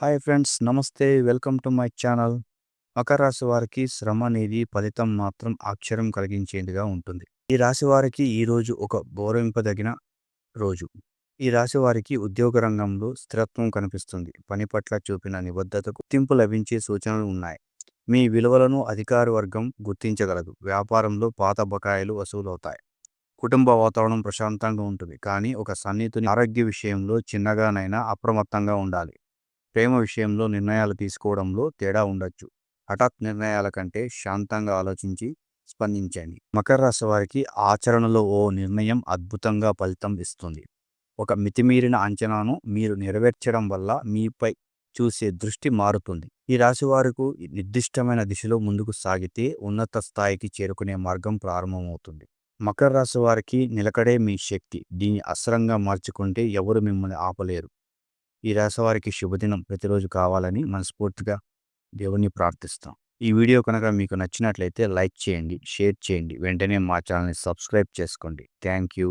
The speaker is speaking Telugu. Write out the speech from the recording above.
హాయ్ ఫ్రెండ్స్, నమస్తే. Welcome to my channel. Makar రాశి వారికి శ్రమ అనేది ఫలితం మాత్రం ఆశ్చర్యం కలిగించేదిగా ఉంటుంది. ఈ రాశి వారికి ఈ రోజు ఒక గౌరవింపదగిన రోజు. ఈ రాశి వారికి ఉద్యోగ రంగంలో స్థిరత్వం కనిపిస్తుంది. పని పట్ల చూపిన నిబద్ధతకు గుర్తింపు లభించే సూచనలు ఉన్నాయి. మీ విలువలను అధికార వర్గం గుర్తించగలదు. వ్యాపారంలో పాత బకాయిలు వసూలవుతాయి. కుటుంబ వాతావరణం ప్రశాంతంగా ఉంటుంది, కానీ ఒక సన్నిహితుని ఆరోగ్య విషయంలో చిన్నగానైనా అప్రమత్తంగా ఉండాలి. ప్రేమ విషయంలో నిర్ణయాలు తీసుకోవడంలో తేడా ఉండొచ్చు. హఠాత్ నిర్ణయాల కంటే శాంతంగా ఆలోచించి స్పందించండి. మకర రాశి వారికి ఆచరణలో ఓ నిర్ణయం అద్భుతంగా ఫలితం ఇస్తుంది. ఒక మితిమీరిన అంచనాను మీరు నెరవేర్చడం వల్ల మీపై చూసే దృష్టి మారుతుంది. ఈ రాశి వారికి నిర్దిష్టమైన దిశలో ముందుకు సాగితే ఉన్నత స్థాయికి చేరుకునే మార్గం ప్రారంభమవుతుంది. మకర రాశి వారికి నిలకడే మీ శక్తి. దీన్ని అస్త్రంగా మార్చుకుంటే ఎవరు మిమ్మల్ని ఆపలేరు. ఈ రాశి వారికి శుభదినం ప్రతిరోజు కావాలని మనస్ఫూర్తిగా దేవుణ్ణి ప్రార్థిస్తాం. ఈ వీడియో కనుక మీకు నచ్చినట్లయితే లైక్ చేయండి, షేర్ చేయండి. వెంటనే మా ఛానల్ని సబ్స్క్రైబ్ చేసుకోండి. Thank you.